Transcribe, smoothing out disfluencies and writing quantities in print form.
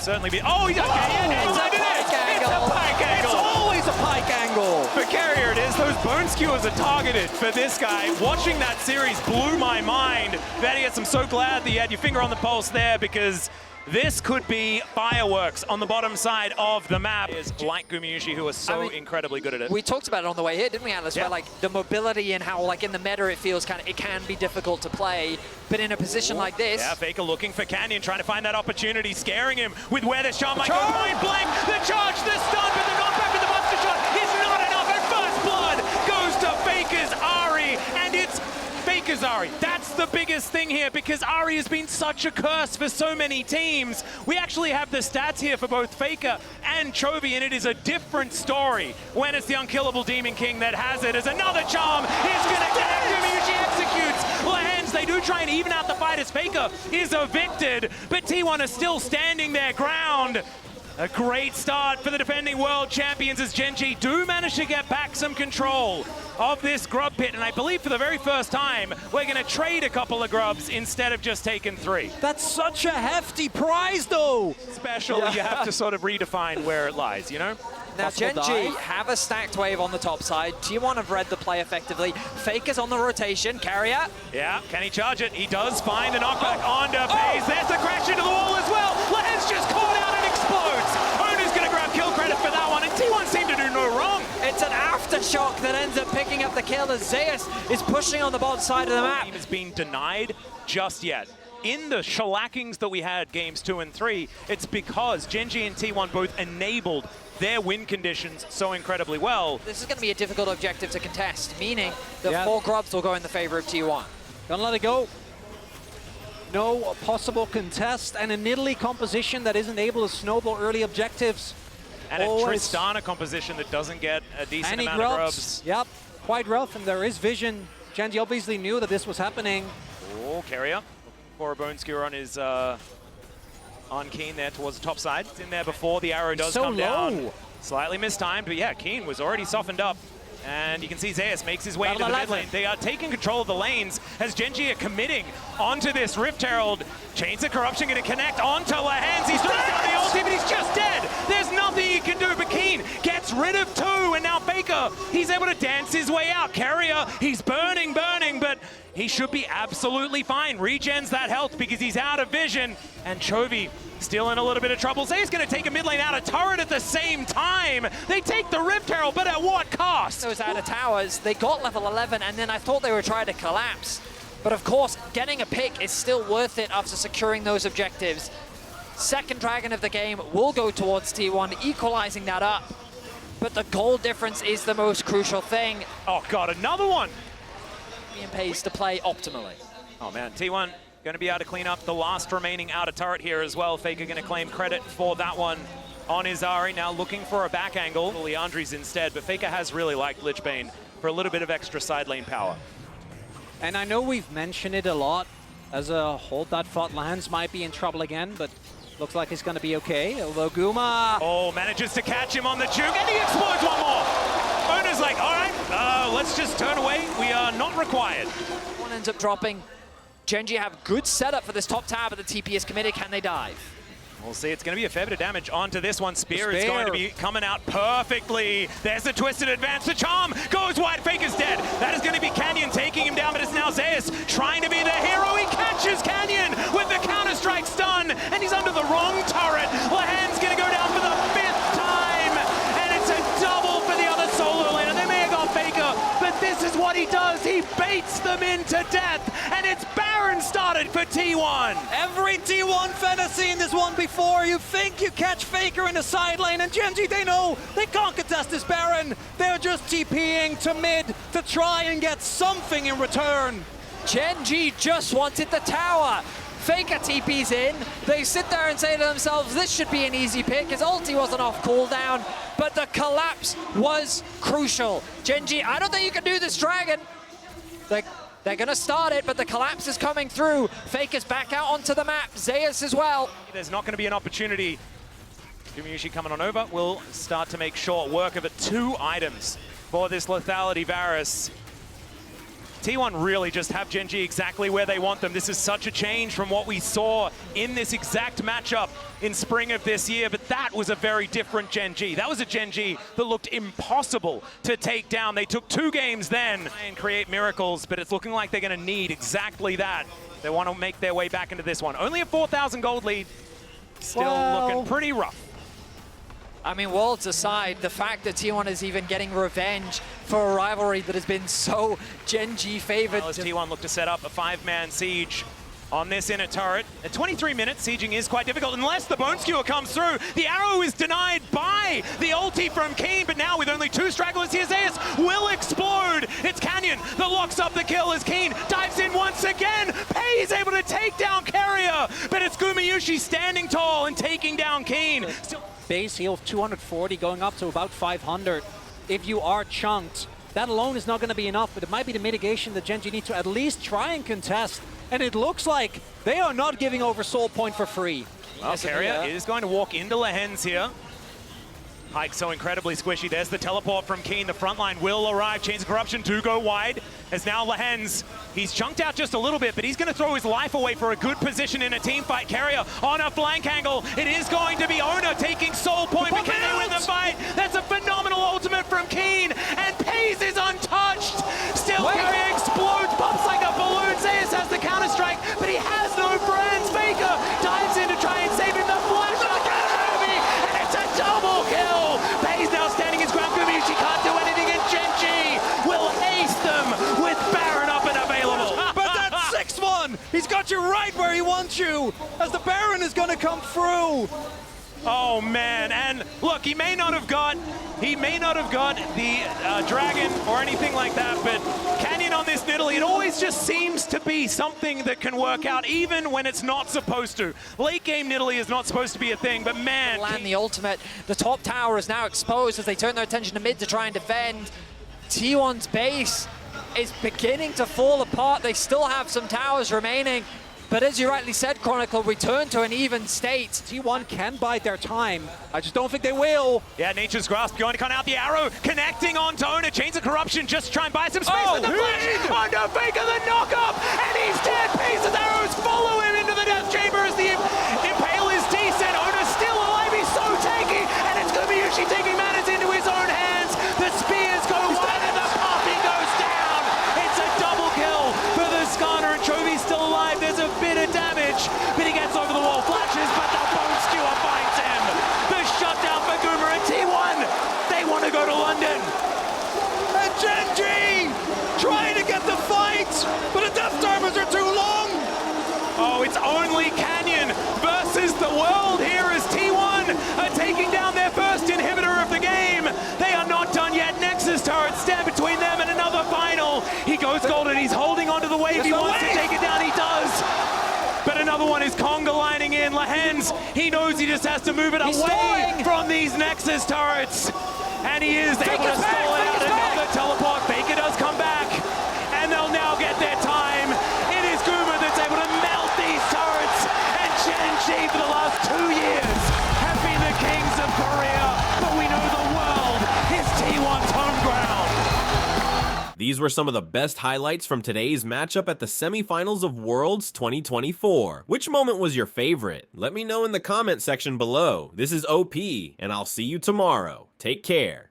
certainly be. Oh, okay, yeah, it's a pike angle. It's a pike angle. It's always a pike angle. For Carrier it is. Those bone skewers are targeted for this guy. Watching that series blew my mind. Vadius, I'm so glad that you had your finger on the pulse there, because this could be fireworks on the bottom side of the map. Is like Gumayusi, who are so incredibly good at it. We talked about it on the way here, didn't we, Atlas? Yeah. Where like the mobility and how like in the meta it feels it can be difficult to play, but in a position like this. Yeah, Faker looking for Canyon, trying to find that opportunity, scaring him with where this charm might go. Point blank, the charge, the stun, but the knockback with the monster shot is not enough, and first blood goes to Faker's Ahri, and it's Faker's Ahri. That's the biggest thing here, because Ahri has been such a curse for so many teams. We actually have the stats here for both Faker and Chovy, and it is a different story when it's the unkillable Demon King that has it. As another charm is going to get him. Gumayusi executes. Lehens, they do try and even out the fight as Faker is evicted, but T1 is still standing their ground. A great start for the defending world champions as Gen.G do manage to get back some control of this grub pit, and I believe for the very first time we're going to trade a couple of grubs instead of just taking 3. That's such a hefty prize, though. Special, you have to sort of redefine where it lies, you know? Now Gen.G have a stacked wave on the top side. T1 have read the play effectively. Faker's on the rotation. Carrier. Yeah, can he charge it? He does find a knockback onto FaZe. There's the crash into the wall as well. Lehens just caught out and explodes. Ona's going to grab kill credit for that one, and T1 seem to do no wrong. It's an aftershock that ends up picking up the kill as Zeus is pushing on the bottom side of the map. Team is being denied just yet. In the shellackings that we had games 2 and 3, it's because Gen.G and T1 both enabled their win conditions so incredibly well. This is going to be a difficult objective to contest, meaning that 4 grubs will go in the favor of T1. Don't let it go. No possible contest, and a Nidalee composition that isn't able to snowball early objectives. And a Tristana composition that doesn't get a decent amount of grubs. Yep, quite rough, and there is vision. Gen.G obviously knew that this was happening. Oh, Carrier looking for a bone skewer on his on Keen there towards the top side. It's in there before the arrow does come down. Slightly mistimed, but yeah, Keen was already softened up. And you can see Zeus makes his way into the mid lane. They are taking control of the lanes as Gen.G are committing onto this Rift Herald. Chains of Corruption going to connect onto Lehens. He throws down the ulti, but he's just dead. There's nothing he can do, but Keen gets rid of 2, and now Faker, he's able to dance his way out. Carrier, he's burning, but he should be absolutely fine. Regens that health because he's out of vision, and Chovy still in a little bit of trouble. Zay's going to take a mid lane out of turret at the same time. They take the Rift Herald, but at what cost? Those out of towers, they got level 11, and then I thought they were trying to collapse. But of course, getting a pick is still worth it after securing those objectives. Second Dragon of the game will go towards T1, equalizing that up. But the goal difference is the most crucial thing. Oh God, another one! Being pays to play optimally. Oh man, T1 going to be able to clean up the last remaining outer turret here as well. Faker going to claim credit for that one on his Ahri. Now looking for a back angle. Leandri's instead, but Faker has really liked Lichbane for a little bit of extra side lane power. And I know we've mentioned it a lot as a hold that thought lands might be in trouble again, but looks like he's going to be okay. Although Guma... Oh, manages to catch him on the juke, and he explodes one more. Ona's like, all right, let's just turn away. We are not required. One ends up dropping. Gen.G have good setup for this top tower, but the TP is committed. Can they dive? We'll see. It's going to be a fair bit of damage onto this one. Spear is going to be coming out perfectly. There's the twisted advance. The charm goes wide. Faker's dead. That is going to be Canyon taking him down, but it's now Zeus trying to be the hero. He catches Canyon with the counter-strike stun, and he's under the wrong turret. Lehen's going to go down for the 5th time, and it's a double for the other solo laner. They may have got Faker, but this is what he does. He baits them into death, and it's Baron started for T1. Every T1 fan has seen this one before. You think you catch Faker in the side lane, and Gen.G, they know they can't contest this Baron. They're just TPing to mid to try and get something in return. Gen.G just wanted the tower. Faker TP's in. They sit there and say to themselves, this should be an easy pick. His ulti wasn't off cooldown, but the collapse was crucial. Gen.G, I don't think you can do this Dragon. They're going to start it, but the collapse is coming through. Faker's back out onto the map. Zeus as well. There's not going to be an opportunity. Gumayusi coming on over will start to make short work of it. 2 items for this lethality Varus. T1 really just have Gen.G exactly where they want them. This is such a change from what we saw in this exact matchup in spring of this year, but that was a very different Gen.G. That was a Gen.G that looked impossible to take down. They took 2 games then and create miracles, but it's looking like they're going to need exactly that. They want to make their way back into this one. Only a 4,000 gold lead, still looking pretty rough. I mean, worlds aside, the fact that T1 is even getting revenge for a rivalry that has been so Gen.G favored. Well, as T1 look to set up a 5-man siege on this inner turret. At 23 minutes, sieging is quite difficult unless the Bone Skewer comes through. The arrow is denied by the ulti from Keen, but now with only 2 stragglers here, Zeus will explode. It's Canyon that locks up the kill as Keen dives in once again. Pei's able to take down Carrier, but it's Gumayushi standing tall and taking down Keen. Base heal of 240 going up to about 500. If you are chunked, that alone is not going to be enough, but it might be the mitigation that Gen.G need to at least try and contest. And it looks like they are not giving over Soul Point for free. Well, Carrier is going to walk into Lehens here. Hike so incredibly squishy. There's the teleport from Keen. The front line will arrive. Chains of Corruption do go wide. As now Lehens, he's chunked out just a little bit, but he's going to throw his life away for a good position in a team fight. Carrier on a flank angle. It is going to be Ona taking Soul Point, but can they win the fight? That's a phenomenal ultimate from Keen, and Pei's is untouched. Still Carrier explodes, pops like a balloon. Zeus has the counter-strike, but he has no friends. Faker dives in to try and save him. The flash of the enemy, and it's a double kill. Pei's now standing his ground. Gumayushi can't do anything, and Gen.G will ace them with Baron up and available. But that's 6-1! He's got you right where he wants you, as the Baron is going to come through. Oh man, and look, he may not have got the dragon or anything like that, but Canyon on this Nidalee, it always just seems to be something that can work out even when it's not supposed to. Late game Nidalee is not supposed to be a thing, but man. Land the ultimate. The top tower is now exposed as they turn their attention to mid to try and defend. T1's base is beginning to fall apart. They still have some towers remaining. But as you rightly said, Chronicle, return to an even state. T1 can bide their time. I just don't think they will. Yeah, Nature's Grasp going to cut out the arrow, connecting on Ona. Chains of Corruption just try and buy some space with the flash. Oh no, Faker the knock-up, and he's dead. Pieces arrows follow him into the death chamber as the Impale is decent. Ona's still alive, he's so tanky, and it's Gumayushi taking matters into his own hands. The spears go wide and the popping goes down. It's a double kill for the Skarner, and Chovy's still alive. There's a bit of damage, but he gets over the wall, flashes, but the Bone Skewer finds him. The shutdown for Goomer and T1. They want to go to London. And Gen.G trying to get the fight, but the death timers are too long. Oh, it's only Canyon versus the world here as T1 are taking down their first inhibitor of the game. They are not done yet. Nexus turrets stand between them and another final. He goes golden. He's holding onto the wave. He wants to take it down. He does. But another one is Conga lining in. Lehens, he knows he just has to move it away from these Nexus turrets. And he is able to stall it out. Another teleport. Faker does come back. And they'll now get their time. It is Guma that's able to melt these turrets. And Gen.G for the last 2 years have been the kings of Korea. But we know the world is T1's home ground. These were some of the best highlights from today's matchup at the semifinals of Worlds 2024. Which moment was your favorite? Let me know in the comment section below. This is OP, and I'll see you tomorrow. Take care.